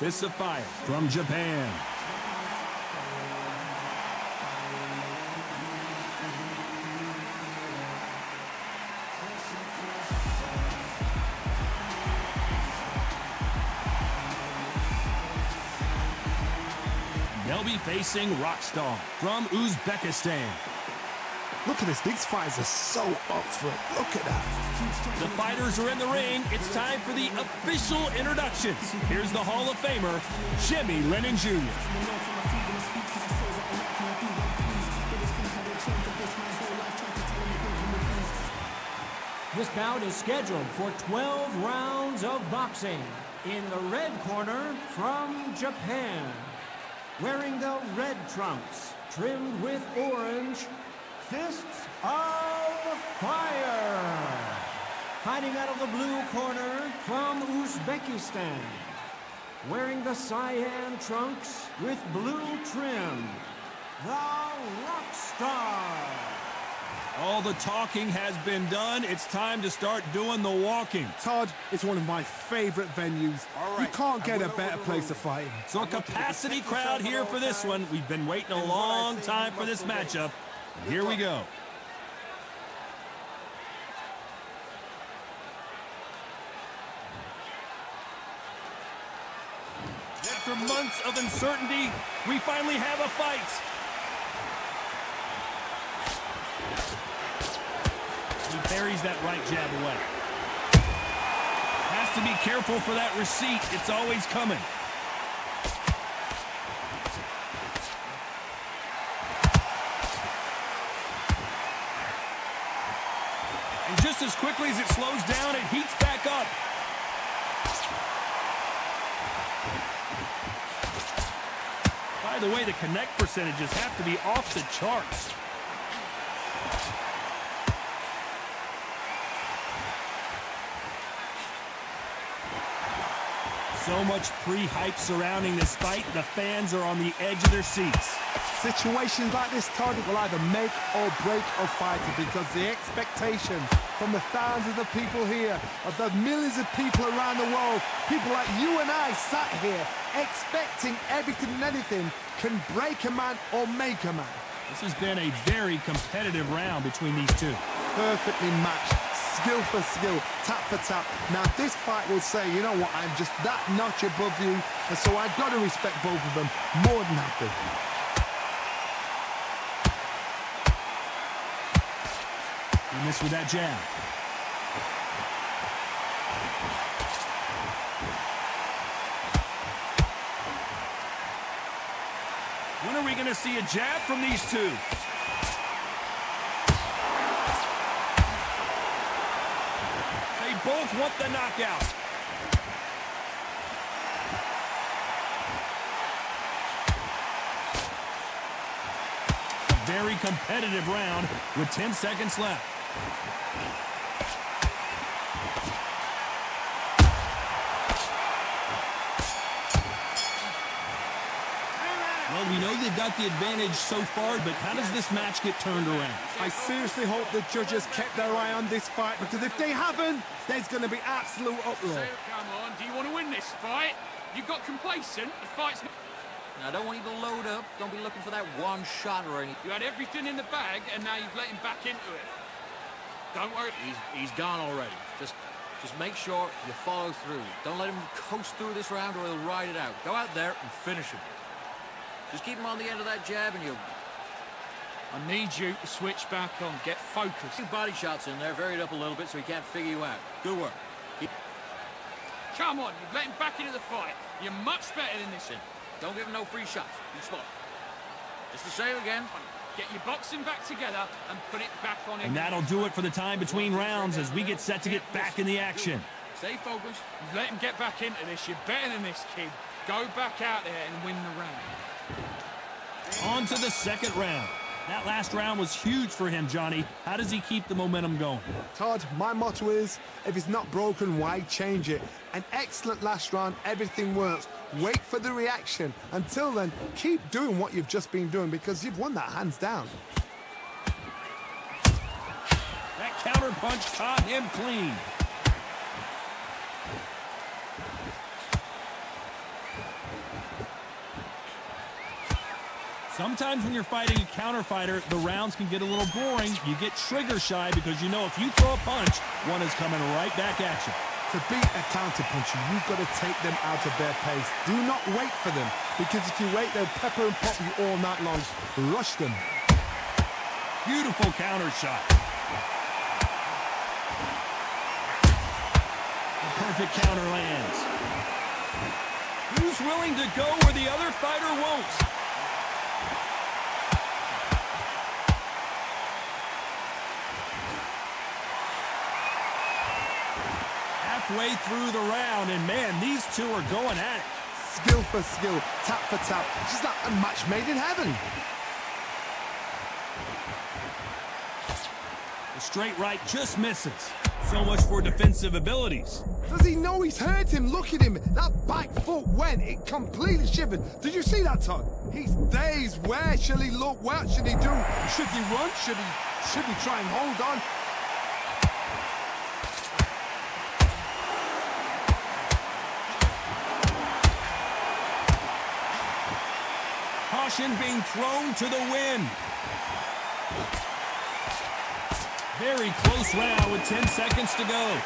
Fists of Fire from Japan. They'll be facing Rockstar from Uzbekistan. Look at this. These fighters are so up for it. Look at that. The fighters are in the ring. It's time for the official introductions. Here's the Hall of Famer, Jimmy Lennon Jr. This bout is scheduled for 12 rounds of boxing. In the red corner, from Japan, wearing the red trunks, trimmed with orange, Fists of Fire. Fighting out of the blue corner from Uzbekistan, wearing the cyan trunks with blue trim, the Rockstar. All the talking has been done. It's time to start doing the walking. Todd, it's one of my favorite venues. You can't get a better place to fight. So a capacity crowd here for this one. We've been waiting a long time for this matchup. And here we go. After months of uncertainty, we finally have a fight. He parries that right jab away. Has to be careful for that receipt. It's always coming. And just as quickly as it slows down, it heats back up. By the way, the connect percentages have to be off the charts. So much pre-hype surrounding this fight, the fans are on the edge of their seats. Situations like this, Todd, will either make or break a fighter because the expectation from the thousands of people here, of the millions of people around the world, people like you and I sat here expecting everything and anything, can break a man or make a man. This has been a very competitive round between these two. Perfectly matched, skill for skill, tap for tap. Now this fight will say, you know what, I'm just that notch above you, and so I've got to respect both of them more than happy. He missed with that jab. When are we going to see a jab from these two? They both want the knockout. A very competitive round with 10 seconds left. Well, we know they've got the advantage so far, but how does this match get turned around? I seriously hope the judges kept their eye on this fight, because if they haven't, there's going to be absolute uproar. Come on, do you want to win this fight? You got complacent, the fight's... Now, I don't want you to load up. Don't be looking for that one shot or anything. You had everything in the bag, and now you've let him back into it. Don't worry. He's gone already. Just make sure you follow through. Don't let him coast through this round or he'll ride it out. Go out there and finish him. Just keep him on the end of that jab and you'll... I need you to switch back on. Get focused. Two body shots in there, varied up a little bit so he can't figure you out. Good work. Come on, you've let him back into the fight. You're much better than this. Don't give him no free shots. Be smart. Just the same again. Get your boxing back together and put it back on him. And that'll do it for the time between rounds as we get set to get back in the action. Stay focused. You've let him get back into this. You're better than this, kid. Go back out there and win the round. On to the second round. That last round was huge for him, Johnny. How does he keep the momentum going? Todd, my motto is, if it's not broken, why change it? An excellent last round, everything works. Wait for the reaction. Until then, keep doing what you've just been doing because you've won that hands down. That counter punch caught him clean. Sometimes when you're fighting a counter fighter, the rounds can get a little boring. You get trigger shy because you know if you throw a punch, one is coming right back at you. To beat a counter puncher, you've got to take them out of their pace. Do not wait for them, because if you wait, they'll pepper and pop you all night long. Rush them. Beautiful counter shot. The perfect counter lands. Who's willing to go where the other fighter won't? Halfway through the round, and man, these two are going at it. Skill for skill, tap for tap. It's just like a match made in heaven. The straight right just misses. So much for defensive abilities. Does he know he's hurt him? Look at him. That back foot went. It completely shivered. Did you see that, Todd? He's dazed. Where shall he look? What should he do? Should he run? Should he try and hold on? Caution being thrown to the wind. Very close round with 10 seconds to go.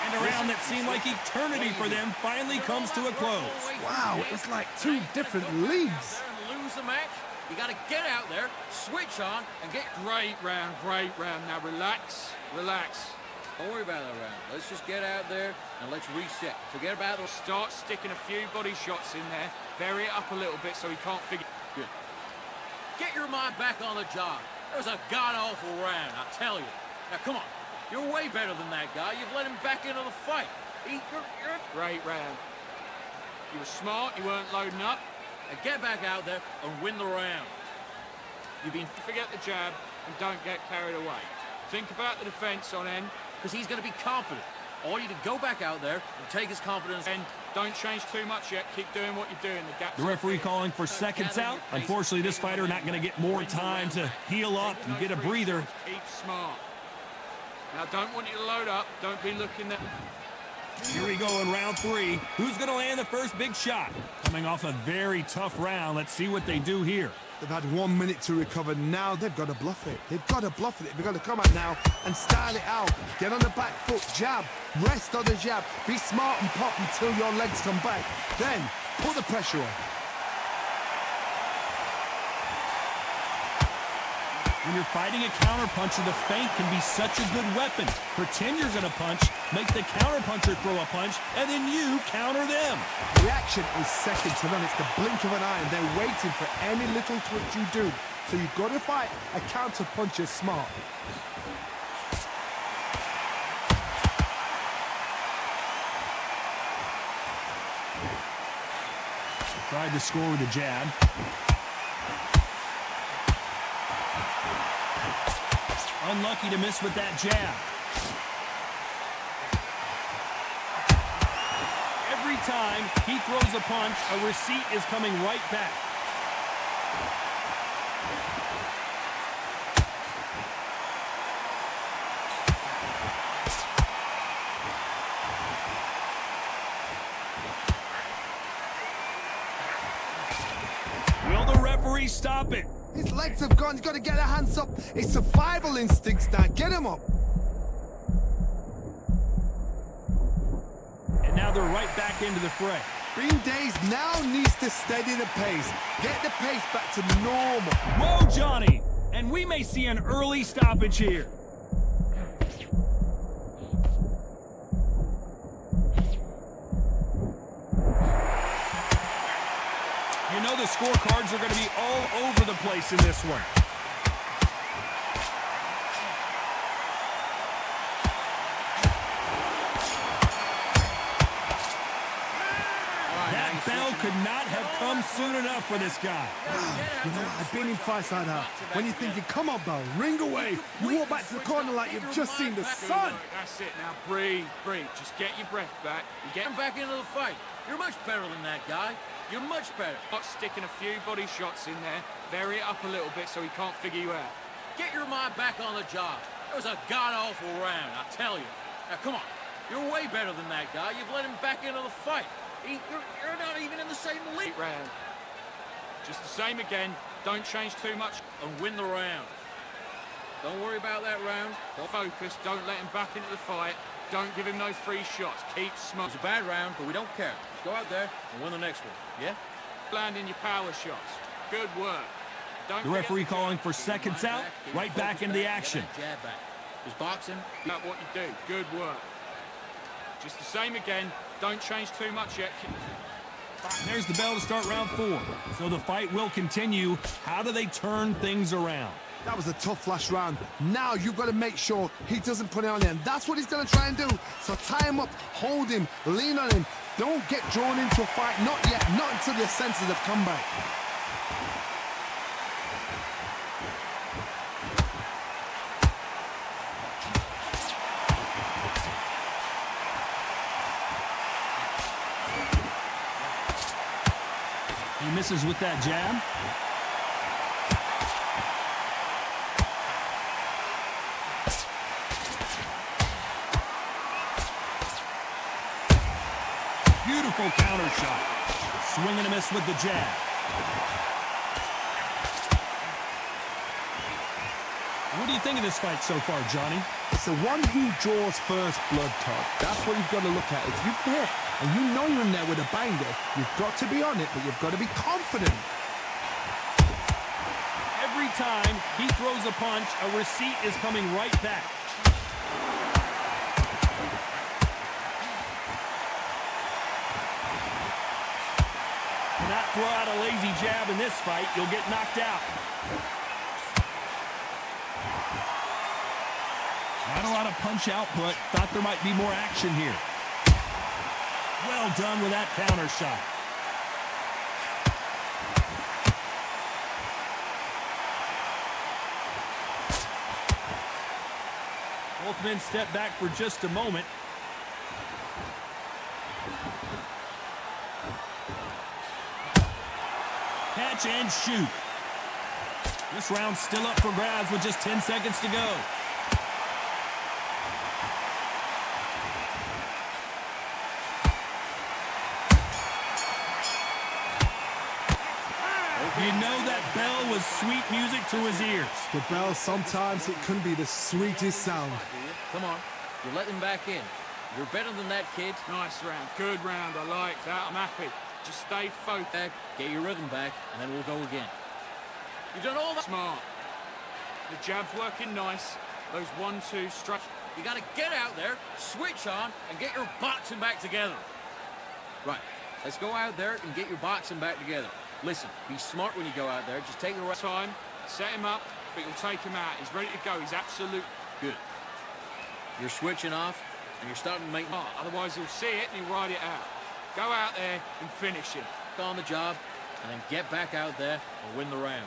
And a round that seemed like eternity for them finally comes to a close. Wow, it's like two different leagues. Lose the match. You got to get out there, switch on, and get... Great round, great round. Now relax, relax. Don't worry about that round. Let's just get out there and let's reset. Forget about it. Start sticking a few body shots in there. Vary it up a little bit so he can't figure... Good. Get your mind back on the job. It was a god-awful round, I tell you. Now, come on. You're way better than that guy. You've let him back into the fight. Great round. You were smart, you weren't loading up. And get back out there and win the round. Forget the jab and don't get carried away. Think about the defense on end. Because he's going to be confident. I want you to go back out there and take his confidence. And don't change too much yet. Keep doing what you're doing. The referee calling for seconds out. Unfortunately, this fighter not going to get more time to heal up and get a breather. Keep smart. Now, don't want you to load up. Don't be looking at... Here we go in round 3. Who's going to land the first big shot? Coming off a very tough round. Let's see what they do here. They've had 1 minute to recover. Now they've got to bluff it. They've got to bluff it. They've got to come out now and style it out. Get on the back foot, jab, rest on the jab. Be smart and pop until your legs come back. Then put the pressure on. When you're fighting a counterpuncher, the feint can be such a good weapon. Pretend you're going to punch, make the counterpuncher throw a punch, and then you counter them. Reaction is second to none. It's the blink of an eye, and they're waiting for any little twitch you do. So you've got to fight a counterpuncher smart. Tried to score with a jab. Unlucky to miss with that jab. Every time he throws a punch, a receipt is coming right back. Will the referee stop it? His legs have gone. He's got to get their hands up. It's survival instincts now. Get him up. And now they're right back into the fray. Being dazed now needs to steady the pace. Get the pace back to normal. Whoa, Johnny! And we may see an early stoppage here. You know the scorecards are going to be all over the place in this one. That bell could not have come soon enough for this guy. You know, I've been in fights like that. When you're thinking, come on, Bell, ring away. You walk back to the corner like you've just seen the sun. That's it. Now breathe, breathe. Just get your breath back. You get him back into the fight. You're much better than that guy. You're much better. Not sticking a few body shots in there. Vary it up a little bit so he can't figure you out. Get your mind back on the job. It was a god-awful round, I tell you. Now, come on. You're way better than that guy. You've let him back into the fight. You're not even in the same league round. Just the same again. Don't change too much. And win the round. Don't worry about that round. Don't focus. Don't let him back into the fight. Don't give him no free shots. Keep smart. It's a bad round, but we don't care. Just go out there and win the next one. Yeah? Land in your power shots. Good work. Don't The referee calling for seconds out. Right back into the action. Jab back. Just boxing. That's what you do. Good work. Just the same again. Don't change too much yet. There's the bell to start round 4. So the fight will continue. How do they turn things around? That was a tough last round. Now you've got to make sure he doesn't put it on him. That's what he's going to try and do. So tie him up, hold him, lean on him. Don't get drawn into a fight. Not yet. Not until your senses have come back. He misses with that jab. Beautiful counter shot. Swing and a miss with the jab. What do you think of this fight so far, Johnny? It's the one who draws first blood, Todd. That's what you've got to look at. If you hit and you know you're in there with a banger, you've got to be on it, but you've got to be confident. Every time he throws a punch, a receipt is coming right back. Cannot throw out a lazy jab in this fight. You'll get knocked out. Not a lot of punch output. Thought there might be more action here. Well done with that counter shot. Both men step back for just a moment. Catch and shoot. This round's still up for grabs with just 10 seconds to go. You know that bell was sweet music to his ears. The bell, sometimes it can be the sweetest sound. Come on. You're letting him back in. You're better than that, kid. Nice round. Good round. I like that. I'm happy. Just stay focused. Get your rhythm back, and then we'll go again. You've done all that. Smart. The jab's working nice. Those 1-2 strike. You got to get out there, switch on, and get your boxing back together. Right. Let's go out there and get your boxing back together. Listen, be smart when you go out there. Just take the right time. Set him up, but you'll take him out. He's ready to go. He's absolute good. You're switching off, and you're starting to make... Otherwise, he'll see it, and he'll ride it out. Go out there and finish him. Go on the job, and then get back out there and win the round.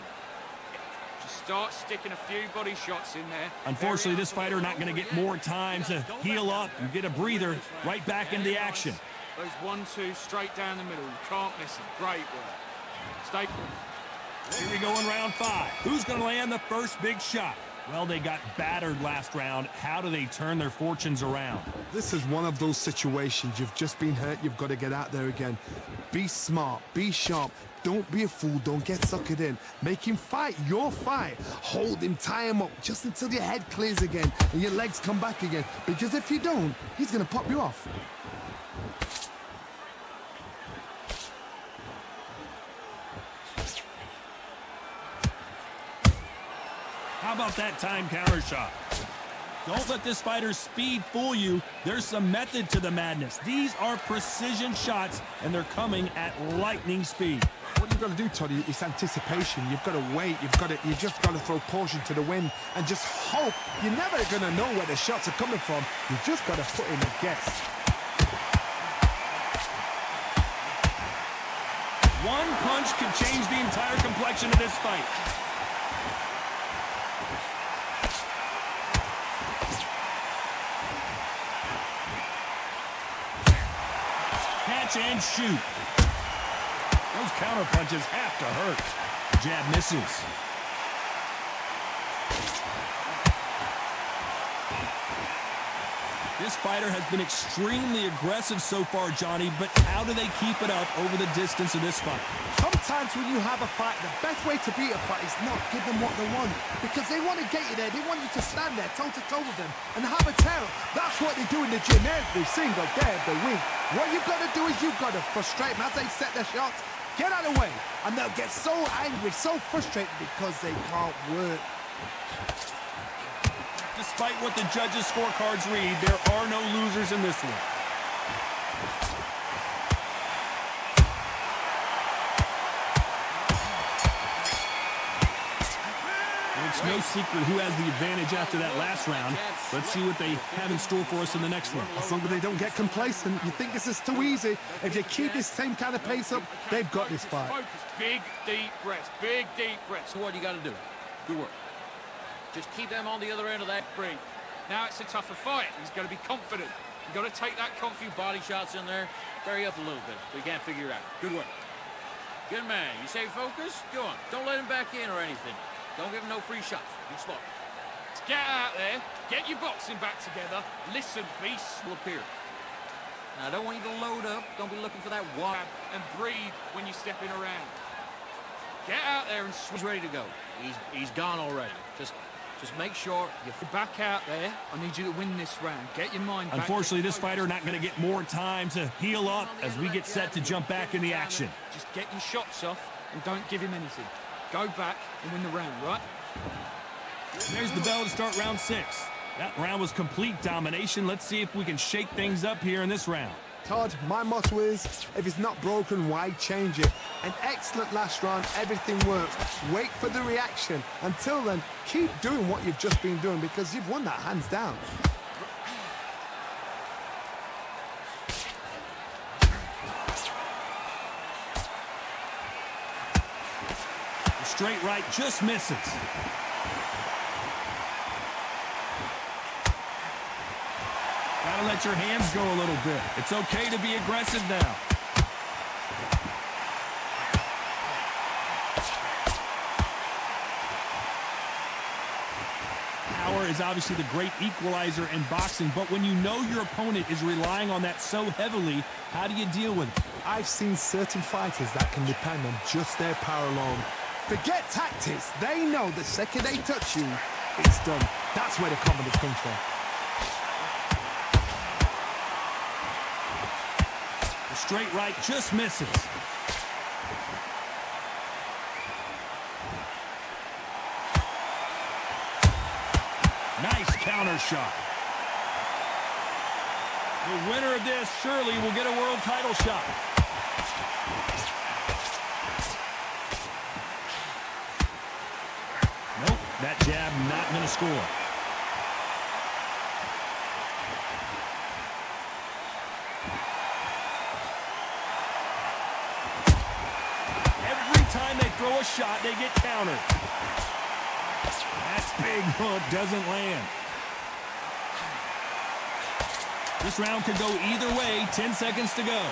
Just start sticking a few body shots in there. Unfortunately, this fighter not going to get more time to heal up and get a breather. Right back into the action. Those 1-2 straight down the middle. You can't miss them. Great work. Stay. Here we go in round 5. Who's going to land the first big shot? Well, they got battered last round. How do they turn their fortunes around? This is one of those situations. You've just been hurt. You've got to get out there again. Be smart. Be sharp. Don't be a fool. Don't get suckered in. Make him fight your fight. Hold him. Tie him up just until your head clears again and your legs come back again. Because if you don't, he's going to pop you off. How about that time counter shot? Don't let this fighter's speed fool you. There's some method to the madness. These are precision shots, and they're coming at lightning speed. What you've got to do, Toddy, is anticipation. You've got to wait. You just got to throw caution to the wind and just hope. You're never going to know where the shots are coming from. You just got to put in a guess. One punch could change the entire complexion of this fight. Catch and shoot. Those counter punches have to hurt. Jab misses. This fighter has been extremely aggressive so far, Johnny, but how do they keep it up over the distance of this fight? Sometimes when you have a fight, the best way to beat a fight is not give them what they want. Because they want to get you there. They want you to stand there toe-to-toe with them and have a tear. That's what they do in the gym every single day of the week. What you've got to do is you've got to frustrate them as they set their shots. Get out of the way. And they'll get so angry, so frustrated because they can't work. Despite what the judges' scorecards read, there are no losers in this one. It's no secret who has the advantage after that last round. Let's see what they have in store for us in the next one. As long as they don't get complacent, you think this is too easy. If they keep this same kind of pace up, they've got this fight. Focus, big, deep breaths, big, deep breaths. So what you got to do? Good work. Just keep them on the other end of that. Breathe. Now it's a tougher fight. He's got to be confident. You've got to take that Few body shots in there. Bury up a little bit. We can't figure it out. Good work. Good man. You say focus? Go on. Don't let him back in or anything. Don't give him no free shots. Be smart. Get out there. Get your boxing back together. Listen, be will appear. Now, I don't want you to load up. Don't be looking for that wad. And breathe when you're stepping around. Get out there and he's ready to go. He's gone already. Just make sure you back out there. I need you to win this round. Get your mind back. Unfortunately, this fighter not going to get more time to heal up as we get set to jump back in the action. Just get your shots off and don't give him anything. Go back and win the round, right? There's the bell to start round 6. That round was complete domination. Let's see if we can shake things up here in this round. Todd, my motto is, if it's not broken, why change it? An excellent last round, everything works. Wait for the reaction. Until then, keep doing what you've just been doing because you've won that hands down. The straight right just misses. Gotta let your hands go a little bit. It's okay to be aggressive now. Power is obviously the great equalizer in boxing, but when you know your opponent is relying on that so heavily, how do you deal with it? I've seen certain fighters that can depend on just their power alone. Forget tactics. They know the second they touch you, it's done. That's where the confidence comes from. Straight right just misses. Nice counter shot. The winner of this surely will get a world title shot. Nope, that jab not going to score. Time they throw a shot, they get countered. That's big. Oh, it doesn't land. This round could go either way. 10 seconds to go.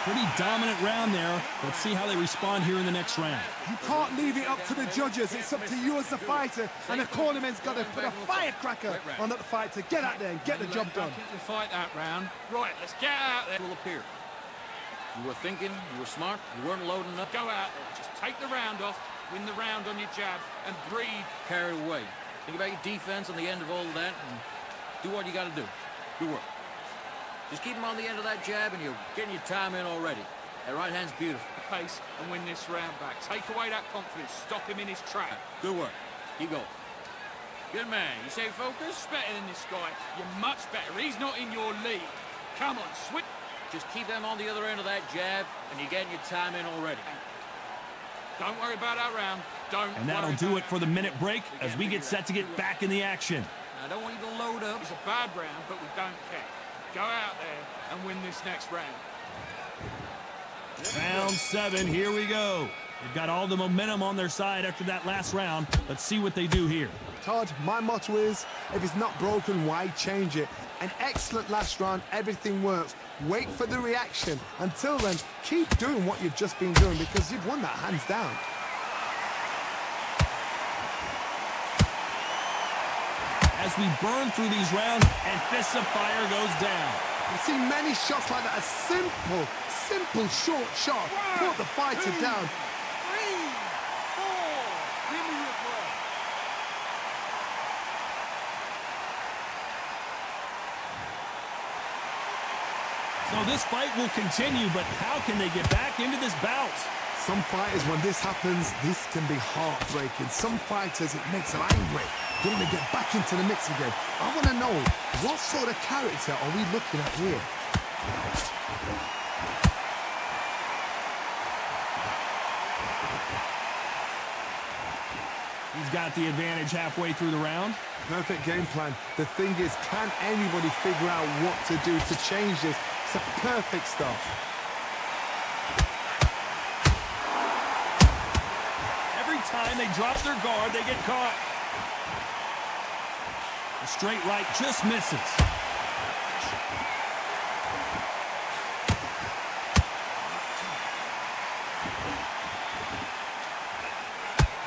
Pretty dominant round there. Let's see how they respond here in the next round. You can't leave it up to the judges. It's up to you as the fighter. And the cornerman's got to put a firecracker on that fight to get out there and get the job done. To fight that round. Right, let's get out there. Will appear. You were thinking, you were smart, you weren't loading up. Go out there, just take the round off, win the round on your jab, and breathe. Carried away. Think about your defense on the end of all of that, and do what you got to do. Good work. Just keep him on the end of that jab, and you're getting your time in already. That right hand's beautiful. Pace and win this round back. Take away that confidence. Stop him in his track. Good work. Keep going. Good man. You say focus? Better than this guy. You're much better. He's not in your league. Come on, switch. Just keep them on the other end of that jab, and you're getting your time in already. Don't worry about that round. And that'll do it for the minute break as we get set to get back in the action. I don't want you to load up. It's a bad round, but we don't care. Go out there and win this next round. Round 7, here we go. They've got all the momentum on their side after that last round. Let's see what they do here. Todd, my motto is, if it's not broken, why change it? An excellent last round, everything works. Wait for the reaction. Until then, keep doing what you've just been doing because you've won that hands down. As we burn through these rounds, and Fists of Fire goes down. You see many shots like that. A simple short shot put the fighter down. So this fight will continue, but how can they get back into this bout? Some fighters, when this happens, this can be heartbreaking. Some fighters, it makes them angry. They want to get back into the mix again. I want to know, what sort of character are we looking at here? He's got the advantage halfway through the round. Perfect game plan. The thing is, can anybody figure out what to do to change this? It's a perfect start. Every time they drop their guard, they get caught. The straight right just misses.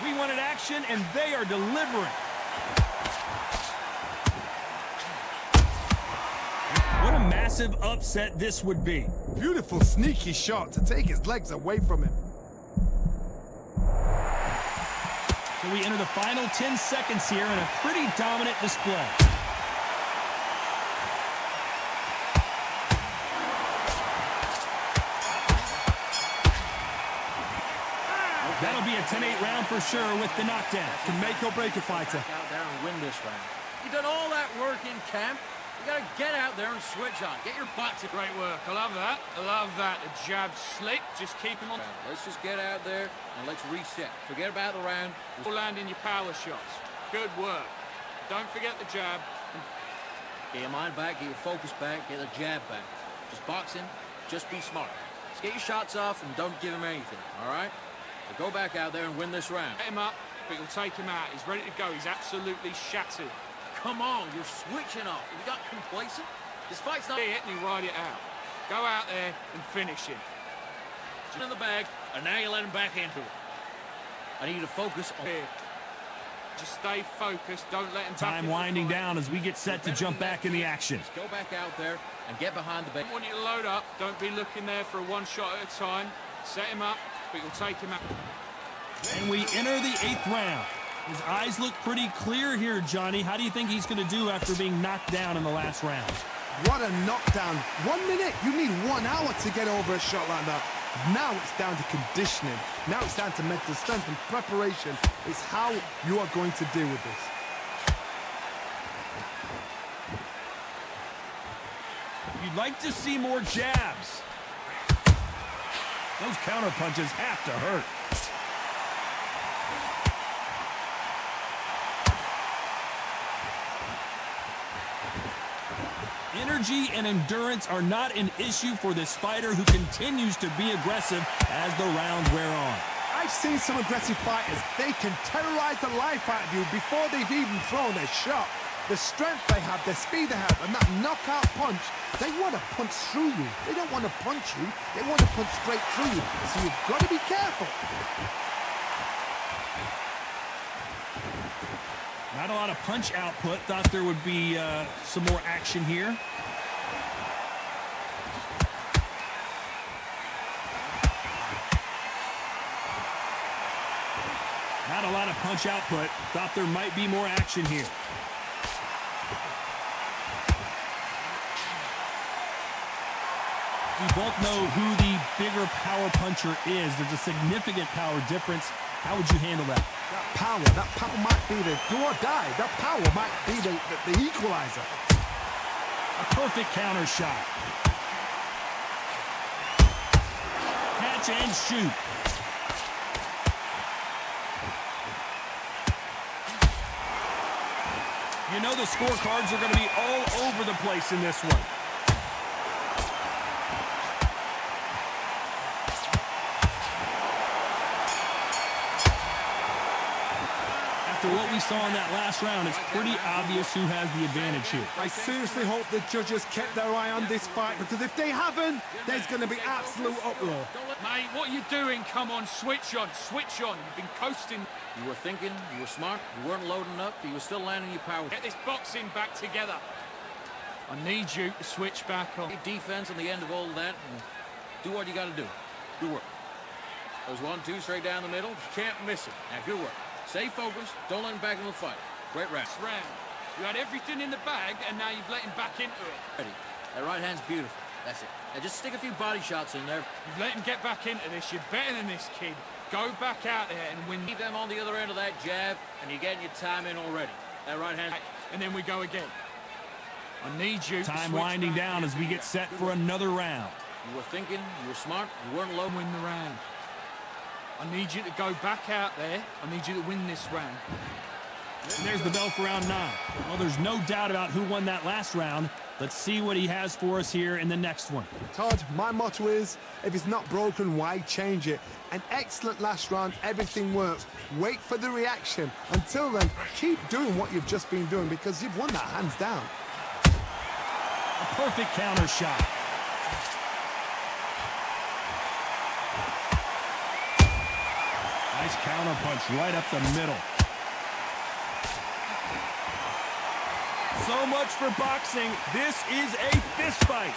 We wanted action, and they are delivering. What a massive upset this would be. Beautiful, sneaky shot to take his legs away from him. So we enter the final 10 seconds here in a pretty dominant display. That'll be a 10-8 round for sure with the knockdown. Can make or break a fighter. Out there and win this round. You've done all that work in camp. You gotta get out there and switch on. Get your butt to Great work. I love that. I love that. The jab slick. Just keep him on. Let's just get out there and let's reset. Forget about the round. We'll land in your power shots. Good work. Don't forget the jab. Get your mind back, get your focus back, get the jab back. Just boxing, just be smart. Just get your shots off and don't give him anything, all right? So go back out there and win this round. Get him up, but you'll take him out. He's ready to go. He's absolutely shattered. Come on, you're switching off. Have you got complacent? This fight's not Hit and you ride it out. Go out there and finish him. Just in the bag, and now you let him back into it. I need you to focus on here. Just stay focused. Don't let him Time winding down as we get set to jump back in the action. Just go back out there and get behind the bag. I want you to load up. Don't be looking there for one shot at a time. Set him up, but you'll take him out. And we enter the 8th round. His eyes look pretty clear here, Johnny. How do you think he's going to do after being knocked down in the last round? What a knockdown. 1 minute, you need 1 hour to get over a shot like that. Now it's down to conditioning. Now it's down to mental strength and preparation. It's how you are going to deal with this. You'd like to see more jabs. Those counter punches have to hurt. Energy and endurance are not an issue for this fighter who continues to be aggressive as the rounds wear on. I've seen some aggressive fighters. They can terrorize the life out of you before they've even thrown a shot. The strength they have, the speed they have, and that knockout punch, they want to punch through you. They don't want to punch you. They want to punch straight through you. So you've got to be careful. Not a lot of punch output. Thought there would be some more action here. Not a lot of punch output. Thought there might be more action here. We both know who the bigger power puncher is. There's a significant power difference. How would you handle that? That power might be the do or die. That power might be the equalizer. A perfect counter shot. Catch and shoot. You know the scorecards are going to be all over the place in this one. After what we saw in that last round, it's pretty obvious who has the advantage here. I seriously hope the judges kept their eye on this fight, because if they haven't, there's going to be absolute uproar. Mate, what are you doing? Come on, switch on, switch on. You've been coasting. You were thinking, you were smart, you weren't loading up, but you were still landing your power. Get this boxing back together. I need you to switch back on. Defense on the end of all that, and do what you got to do. Good work. There's 1-2 straight down the middle. You can't miss it. Now, good work. Stay focused. Don't let him back into the fight. Great round. Round. You had everything in the bag, and now you've let him back into it. Ready. That right hand's beautiful. That's it. Now, just stick a few body shots in there. You've let him get back into this. You're better than this, kid. Go back out there and win. Keep them on the other end of that jab, and you're getting your time in already. That right hand. And then we go again. I need you. Time winding down as we get set for another round. You were thinking, you were smart, you weren't low. Win the round. I need you to go back out there. I need you to win this round. And there's the bell for round 9. Well, there's no doubt about who won that last round. Let's see what he has for us here in the next one. Todd, my motto is, if it's not broken, why change it? An excellent last round, everything works. Wait for the reaction. Until then, keep doing what you've just been doing, because you've won that hands down. A perfect counter shot. Nice counter punch right up the middle. So much for boxing. This is a fist fight.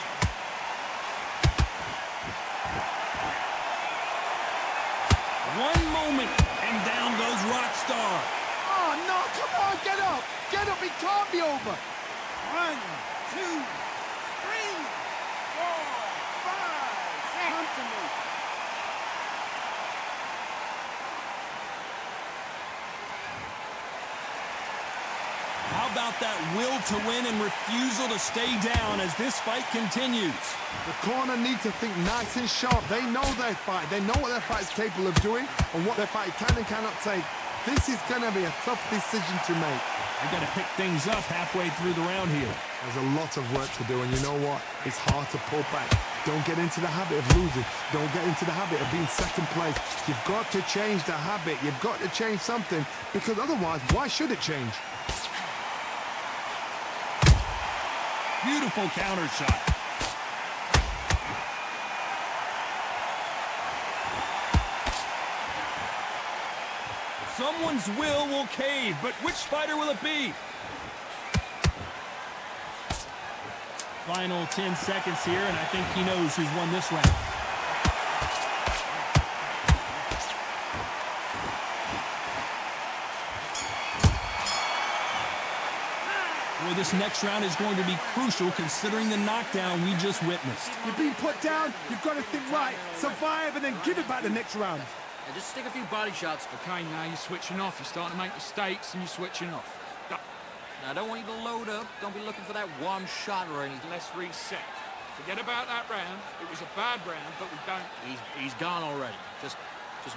One moment, and down goes Rockstar. Oh, no, come on, get up. Get up, it can't be over. 1, 2, 3, 4, 5, 6. Come to me. How about that will to win and refusal to stay down as this fight continues? The corner need to think nice and sharp. They know their fight. They know what their fight is capable of doing and what their fight can and cannot take. This is going to be a tough decision to make. They've got to pick things up halfway through the round here. There's a lot of work to do, and you know what? It's hard to pull back. Don't get into the habit of losing. Don't get into the habit of being second place. You've got to change the habit. You've got to change something, because otherwise, why should it change? Beautiful counter shot. Someone's will cave, but which fighter will it be? Final 10 seconds here, and I think he knows who's won this round. Boy, this next round is going to be crucial considering the knockdown we just witnessed. You're being put down, you've got to think right, survive, and then give it back the next round. And just stick a few body shots. Okay, now you're switching off. You're starting to make mistakes and you're switching off. Now, I don't want you to load up. Don't be looking for that one shot or anything. Let's reset. Forget about that round. It was a bad round, but we don't. He's gone already. Just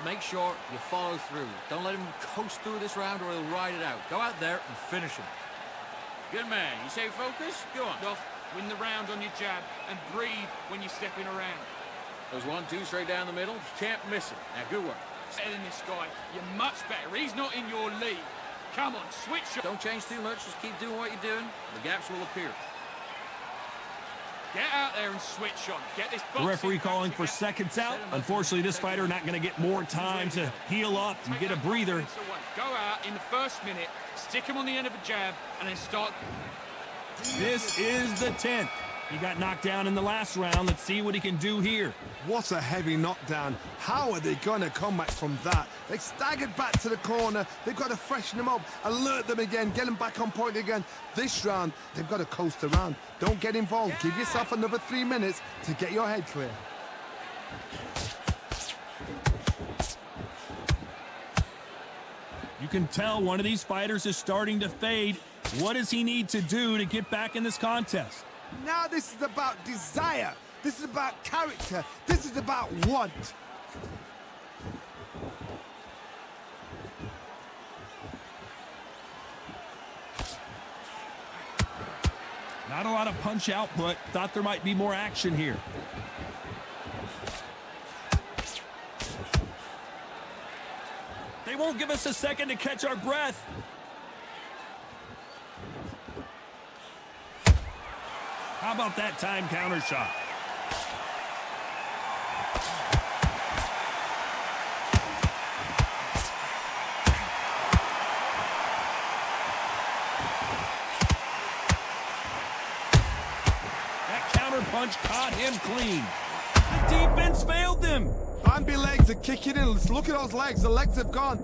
make sure you follow through. Don't let him coast through this round or he'll ride it out. Go out there and finish him. Good man. You say focus? Go on. Off. Win the round on your jab and breathe when you're stepping around. There's 1-2 straight down the middle. You can't miss it. Now, good work. Better than this guy. You're much better. He's not in your league. Come on, switch. Don't change too much. Just keep doing what you're doing. The gaps will appear. Get out there and switch on. Get this boxing. The referee calling for seconds out. Unfortunately, this fighter not going to get more time to heal up and get a breather. Go out in the first minute, stick him on the end of a jab, and then start. This is the 10th. He got knocked down in the last round. Let's see what he can do here. What a heavy knockdown. How are they going to come back from that? They staggered back to the corner. They've got to freshen them up, alert them again, get them back on point again. This round, they've got to coast around. Don't get involved. Give yourself another 3 minutes to get your head clear. You can tell one of these fighters is starting to fade. What does he need to do to get back in this contest? Now this is about desire. This is about character. This is about want. Not a lot of punch output. Thought there might be more action here. They won't give us a second to catch our breath. How about that time counter shot? That counter punch caught him clean. The defense failed them. Bambi legs are kicking in. Let's look at those legs. The legs have gone.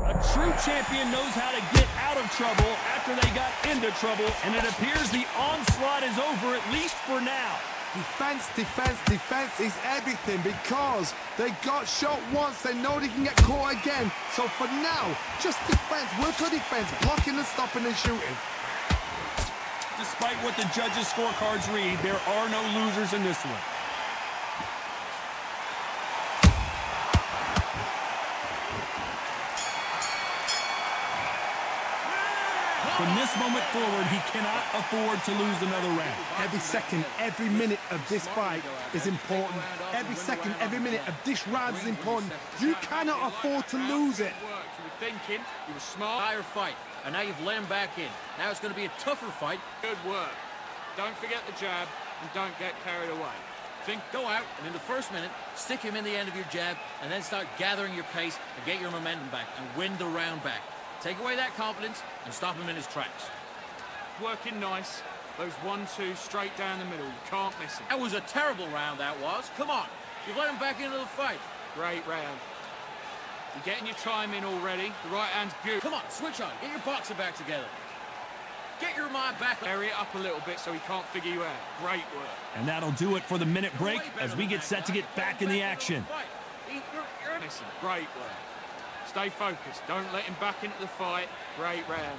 A true champion knows how to get out of trouble after they got into trouble, and it appears the onslaught is over, at least for now. Defense, defense, defense is everything because they got shot once. They know they can get caught again. So for now, just defense, work on defense, blocking and stopping and shooting. Despite what the judges' scorecards read, there are no losers in this one. From this moment forward, he cannot afford to lose another round. Every second, every minute of this fight is important. Every second, every minute of this round is important. You cannot afford to lose it. You were thinking, you were smart. Higher fight, and now you've let him back in. Now it's going to be a tougher fight. Good work. Don't forget the jab and don't get carried away. Go out, and in the first minute, stick him in the end of your jab, and then start gathering your pace and get your momentum back and win the round back. Take away that confidence and stop him in his tracks. Working nice. Those 1-2 straight down the middle. You can't miss him. That was a terrible round, that was. Come on. You've let him back into the fight. Great round. You're getting your time in already. The right hand's beautiful. Come on, switch on. Get your boxer back together. Get your mind back. Bury it up a little bit so he can't figure you out. Great work. And that'll do it for the minute break as we get set to get back in the action. Listen, great work. Stay focused. Don't let him back into the fight. Great round.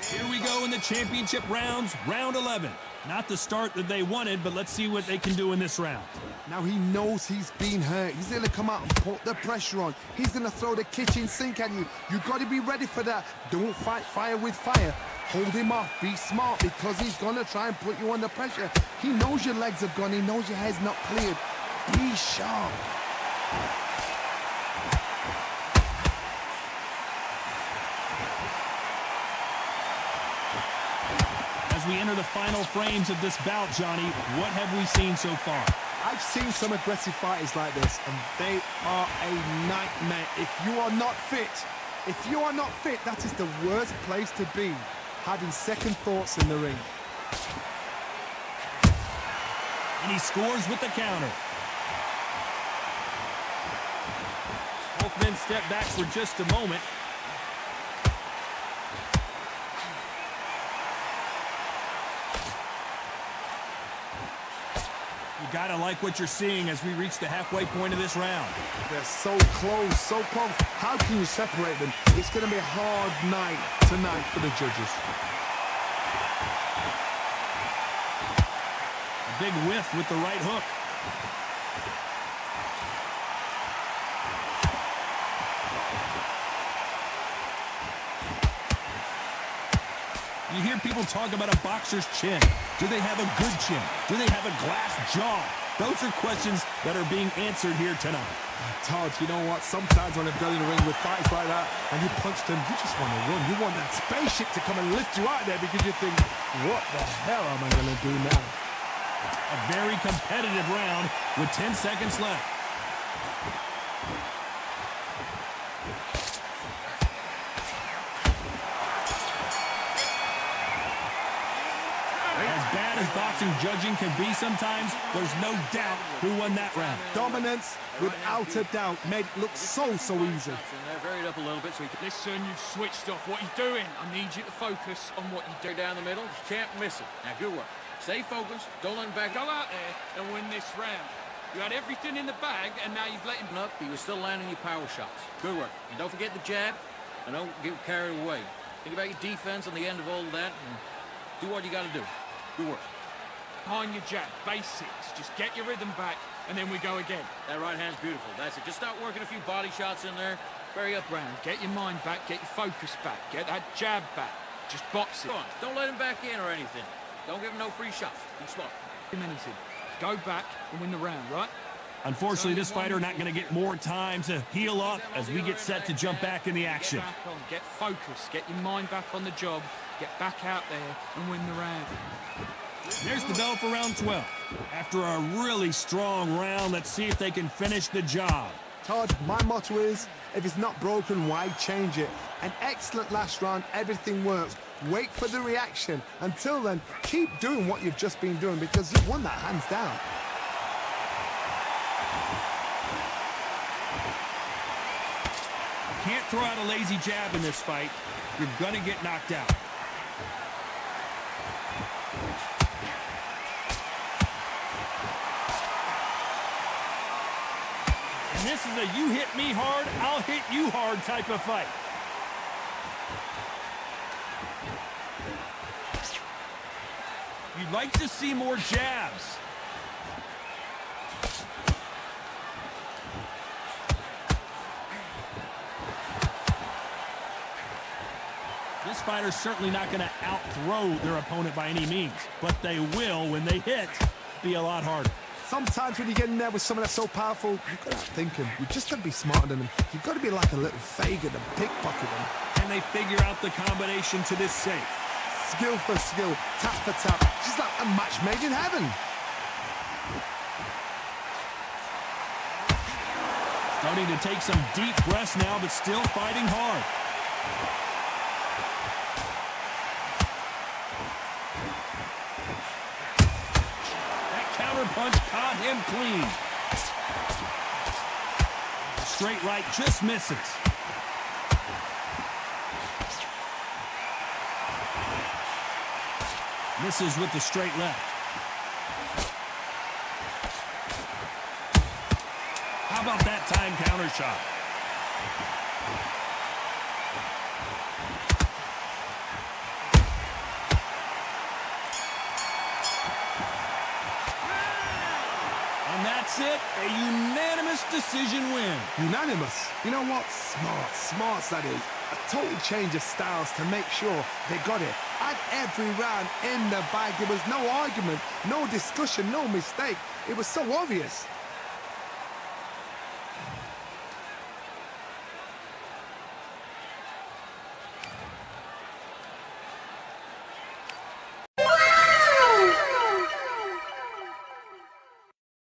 Here we go in the championship rounds, round 11. Not the start that they wanted, but let's see what they can do in this round. Now he knows he's been hurt. He's going to come out and put the pressure on. He's going to throw the kitchen sink at you. You've got to be ready for that. Don't fight fire with fire. Hold him off. Be smart because he's going to try and put you under pressure. He knows your legs have gone. He knows your head's not cleared. Be sharp. As we enter the final frames of this bout, Johnny, what have we seen so far? I've seen some aggressive fighters like this, and they are a nightmare. If you are not fit, that is the worst place to be, having second thoughts in the ring. And he scores with the counter. Both men step back for just a moment. You gotta like what you're seeing as we reach the halfway point of this round. They're so close, so close. How can you separate them? It's going to be a hard night tonight for the judges. A big whiff with the right hook. You hear people talk about a boxer's chin. Do they have a good chin? Do they have a glass jaw? Those are questions that are being answered here tonight. Todd, you know what? Sometimes when I've got in the ring with fights like that and you punch them, you just want to run. You want that spaceship to come and lift you out there because you think, what the hell am I going to do now? A very competitive round with 10 seconds left. As bad as boxing judging can be sometimes, there's no doubt who won that round. Dominance, without a doubt, made it look so easy. Varied up a little bit so he can... Listen, you've switched off. What are you doing? I need you to focus on what you do. down the middle. You can't miss it. Now, good work. Stay focused. Don't let him back. Go out there and win this round. You had everything in the bag, and now you've let him up. He was still landing your power shots. Good work. And don't forget the jab, and don't get carried away. Think about your defense on the end of all of that, and do what you got to do. Good work. Behind your jab, basics. Just get your rhythm back, and then we go again. That right hand's beautiful. That's it. Just start working a few body shots in there. Very up round. Get your mind back, get your focus back, get that jab back. Just box it. Go on. Don't let him back in or anything. Don't give him no free shots. Be smart. Go back and win the round, right? Unfortunately, this fighter not going to get more time to heal up as we get set to jump back in the action. Get back on, get focused, get your mind back on the job, get back out there and win the round. There's the bell for round 12. After a really strong round, let's see if they can finish the job. Todd, my motto is, if it's not broken, why change it? An excellent last round, everything works. Wait for the reaction. Until then, keep doing what you've just been doing because you've won that hands down. Can't throw out a lazy jab in this fight. You're going to get knocked out. And this is a you hit me hard, I'll hit you hard type of fight. You'd like to see more jabs. This fighter's certainly not going to out-throw their opponent by any means, but they will, when they hit, be a lot harder. Sometimes when you get in there with someone that's so powerful, you've got to outthink him. You've just got to be smarter than him. You've got to be like a little Fagin and pickpocket him. And they figure out the combination to this safe. Skill for skill, tap for tap. Just like a match made in heaven. Starting to take some deep breaths now, but still fighting hard. Punch caught him clean. The straight right just misses. Misses with the straight left. How about that time counter shot? That's it, a unanimous decision win. Unanimous? You know what? Smarts that is. A total change of styles to make sure they got it. At every round in the bag, there was no argument, no discussion, no mistake. It was so obvious.